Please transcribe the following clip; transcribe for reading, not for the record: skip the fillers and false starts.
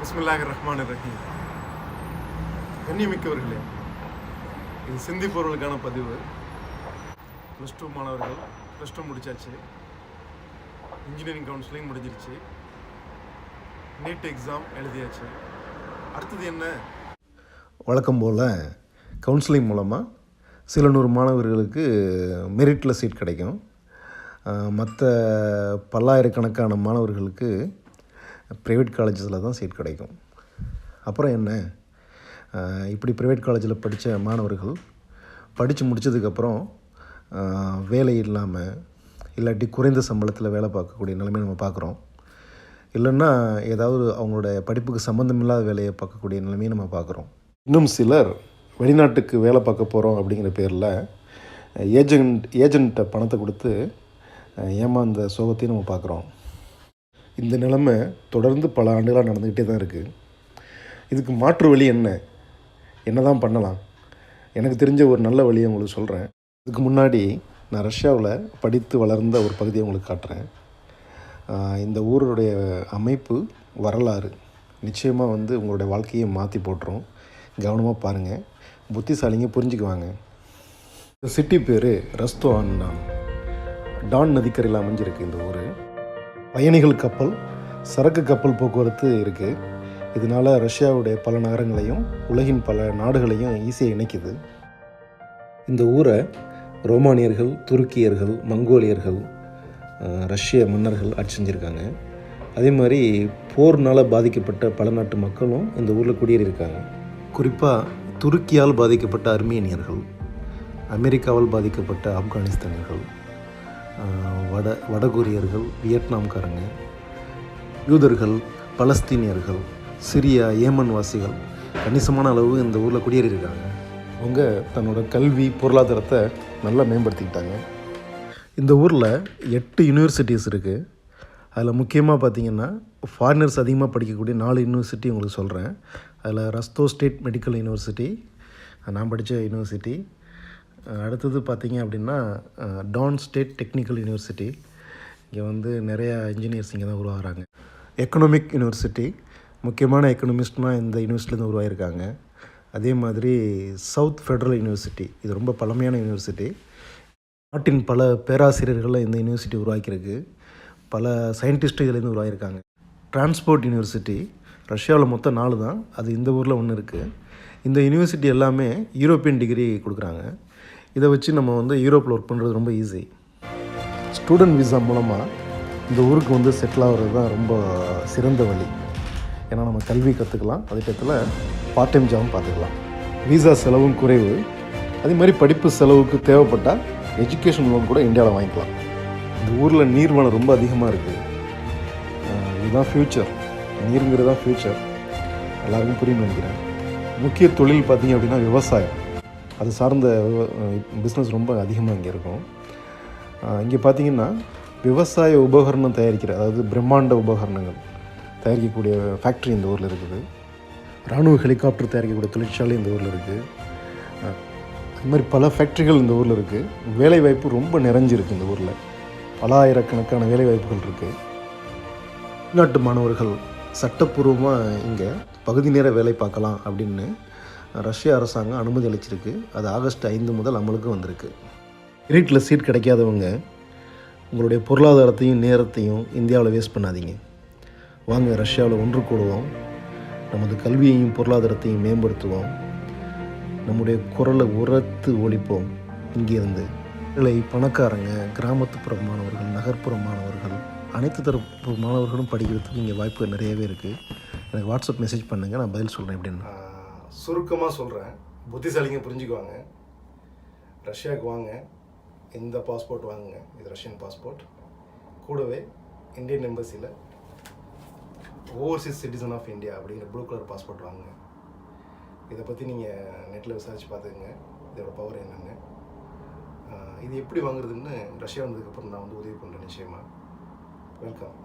பிஸ்மில்லாஹிர்ரஹ்மானிர்ரஹீம். கண்ணியமிக்கவர்களே, இது சிந்திப்பவர்களுக்கான பதிவு. +2 மாணவர்கள் +2 முடிச்சாச்சு. இன்ஜினியரிங் கவுன்சிலிங் முடிஞ்சிருச்சு. நீட் எக்ஸாம் எழுதியாச்சு. அடுத்தது என்ன? வழக்கம் போல் கவுன்சிலிங் மூலமாக சில 100 மாணவர்களுக்கு மெரிட்டில் சீட் கிடைக்கும். மற்ற பல்லாயிரக்கணக்கான மாணவர்களுக்கு ப்ரைவேட் காலேஜஸில் தான் சீட் கிடைக்கும். அப்புறம் என்ன, இப்படி ப்ரைவேட் காலேஜில் படித்த மாணவர்கள் படித்து முடித்ததுக்கப்புறம் வேலை இல்லாமல் இல்லாட்டி குறைந்த சம்பளத்தில் வேலை பார்க்கக்கூடிய நிலைமை நம்ம பார்க்குறோம். இல்லைன்னா ஏதாவது அவங்களோட படிப்புக்கு சம்மந்தமில்லாத வேலையை பார்க்கக்கூடிய நிலைமையை நம்ம பார்க்குறோம். இன்னும் சிலர் வெளிநாட்டுக்கு வேலை பார்க்க போகிறோம் அப்படிங்கிற பேரில் ஏஜென்ட்டை பணத்தை கொடுத்து ஏமாந்த சோகத்தையும் நம்ம பார்க்குறோம். இந்த நிலைமை தொடர்ந்து பல ஆண்டுகளாக நடந்துக்கிட்டே தான் இருக்குது. இதுக்கு மாற்று வழி என்ன தான் பண்ணலாம்? எனக்கு தெரிஞ்ச ஒரு நல்ல வழியை உங்களுக்கு சொல்கிறேன். இதுக்கு முன்னாடி நான் ரஷ்யாவில் படித்து வளர்ந்த ஒரு பகுதியை உங்களுக்கு காட்டுறேன். இந்த ஊருடைய அமைப்பு, வரலாறு நிச்சயமாக உங்களுடைய வாழ்க்கையை மாற்றி போட்டுரும். கவனமாக பாருங்கள், புத்திசாலிங்க புரிஞ்சுக்குவாங்க. இந்த சிட்டி பேர் ரஸ்தோவான் தான். டான் நதிக்கரையில் அமைஞ்சிருக்கு இந்த ஊர். பயணிகள் கப்பல், சரக்கு கப்பல் போக்குவரத்து இருக்குது. இதனால் ரஷ்யாவுடைய பல நகரங்களையும் உலகின் பல நாடுகளையும் ஈஸியாக இணைக்குது. இந்த ஊரை ரோமானியர்கள், துருக்கியர்கள், மங்கோலியர்கள், ரஷ்ய மன்னர்கள் ஆட்சி செஞ்சுருக்காங்க. அதே மாதிரி போர்னால் பாதிக்கப்பட்ட பல நாட்டு மக்களும் இந்த ஊரில் குடியேறியிருக்காங்க. குறிப்பாக துருக்கியால் பாதிக்கப்பட்ட அர்மீனியர்கள், அமெரிக்காவால் பாதிக்கப்பட்ட ஆப்கானிஸ்தானியர்கள், வடகொரியர்கள், வியட்நாம்காரங்க, யூதர்கள், பலஸ்தீனியர்கள், சிரியா, ஏமன் வாசிகள் கணிசமான அளவு இந்த ஊரில் குடியேறியிருக்காங்க. அவங்க தன்னோட கல்வி, பொருளாதாரத்தை நல்லா மேம்படுத்திக்கிட்டாங்க. இந்த ஊரில் 8 யூனிவர்சிட்டிஸ் இருக்குது. அதில் முக்கியமாக பார்த்திங்கன்னா ஃபாரினர்ஸ் அதிகமாக படிக்கக்கூடிய 4 யூனிவர்சிட்டி உங்களுக்கு சொல்கிறேன். அதில் ரஸ்தோ ஸ்டேட் மெடிக்கல் யூனிவர்சிட்டி, நான் படித்த யூனிவர்சிட்டி. அடுத்தது பார்த்திங்க அப்படின்னா டான் ஸ்டேட் டெக்னிக்கல் யூனிவர்சிட்டி. இங்கே நிறையா இன்ஜினியர்ஸ் இங்கே தான் உருவாகிறாங்க. எக்கனாமிக் யூனிவர்சிட்டி, முக்கியமான எக்கனாமிஸ்ட்னால் இந்த யூனிவர்சிட்டிலேருந்து உருவாகிருக்காங்க. அதே மாதிரி சவுத் ஃபெடரல் யூனிவர்சிட்டி, இது ரொம்ப பழமையான யூனிவர்சிட்டி. நாட்டின் பல பேராசிரியர்களை இந்த யூனிவர்சிட்டி உருவாக்கியிருக்கு. பல சயின்டிஸ்ட்டு இதுலேருந்து உருவாகிருக்காங்க. டிரான்ஸ்போர்ட் யூனிவர்சிட்டி, ரஷ்யாவில் மொத்தம் 4 தான், அது இந்த ஊரில் ஒன்று இருக்குது. இந்த யூனிவர்சிட்டி எல்லாமே யூரோப்பியன் டிகிரி கொடுக்குறாங்க. இதை வச்சு நம்ம யூரோப்பில் ஒர்க் பண்ணுறது ரொம்ப ஈஸி. ஸ்டூடெண்ட் விசா மூலமாக இந்த ஊருக்கு செட்டில் ஆகிறது தான் ரொம்ப சிறந்த வழி. ஏன்னா நம்ம கல்வி கற்றுக்கலாம், அதே டயத்தில் பார்ட் டைம் ஜாபும் பார்த்துக்கலாம். விசா செலவும் குறைவு. அதே மாதிரி படிப்பு செலவுக்கு தேவைப்பட்டால் எஜுகேஷன் லோன் கூட இந்தியாவில் வாங்கிக்கலாம். இந்த ஊரில் நீர்வளம் ரொம்ப அதிகமாக இருக்குது. இதுதான் ஃப்யூச்சர். நீருங்கிறது தான் ஃப்யூச்சர். எல்லாருக்கும் புரியும்னு நினைக்கிறேன். முக்கிய தொழில் பார்த்திங்க அப்படின்னா விவசாயம். அது சார்ந்த பிஸ்னஸ் ரொம்ப அதிகமாக இங்கே இருக்கும். இங்கே பார்த்திங்கன்னா விவசாய உபகரணம் தயாரிக்கிற, அதாவது பிரம்மாண்ட உபகரணங்கள் தயாரிக்கக்கூடிய ஃபேக்ட்ரி இந்த ஊரில் இருக்குது. இராணுவ ஹெலிகாப்டர் தயாரிக்கக்கூடிய தொழிற்சாலை இந்த ஊரில் இருக்குது. அது மாதிரி பல ஃபேக்ட்ரிகள் இந்த ஊரில் இருக்குது. வேலைவாய்ப்பு ரொம்ப நிறைஞ்சிருக்கு இந்த ஊரில். பல ஆயிரக்கணக்கான வேலைவாய்ப்புகள் இருக்குது. வெளிநாட்டு மாணவர்கள் சட்டப்பூர்வமாக இங்கே பகுதி நேர வேலை பார்க்கலாம் அப்படின்னு ரஷ்ய அரசாங்கம் அனுமதி அளிச்சிருக்கு. அது ஆகஸ்ட் 5 முதல் அமலுக்கு வந்திருக்கு. மெரிட்டில் சீட் கிடைக்காதவங்க உங்களுடைய பொருளாதாரத்தையும் நேரத்தையும் இந்தியாவில் வேஸ்ட் பண்ணாதீங்க. வாங்க, ரஷ்யாவில் ஒன்று கூடுவோம். நமது கல்வியையும் பொருளாதாரத்தையும் மேம்படுத்துவோம். நம்முடைய குரலை உரத்து ஒழிப்போம். இங்கேருந்து இல்லை, பணக்காரங்க, கிராமத்துப்புற மாணவர்கள், நகர்ப்புற மாணவர்கள், அனைத்து தரப்பு மாணவர்களும் படிக்கிறதுக்கு இங்கே வாய்ப்பு நிறையவே இருக்குது. எனக்கு வாட்ஸ்அப் மெசேஜ் பண்ணுங்கள், நான் பதில் சொல்கிறேன். எப்படின்னு சுருக்கமாக சொல்கிறேன், புத்திசாலிங்க புரிஞ்சுக்குவாங்க. ரஷ்யாவுக்கு வாங்க, இந்த பாஸ்போர்ட் வாங்குங்க, இது ரஷ்யன் பாஸ்போர்ட். கூடவே இந்தியன் எம்பசியில் ஓவர்சீஸ் சிட்டிசன் ஆஃப் இந்தியா அப்படிங்கிற ப்ளூ கலர் பாஸ்போர்ட் வாங்குங்க. இதை பற்றி நீங்கள் நெட்டில் விசாரித்து பார்த்துக்குங்க, இதோட பவர் என்னென்னு. இது எப்படி வாங்குறதுன்னு ரஷ்யா வந்ததுக்கப்புறம் நான் உதவி பண்ணுறேன். நிச்சயமாக வெல்கம்.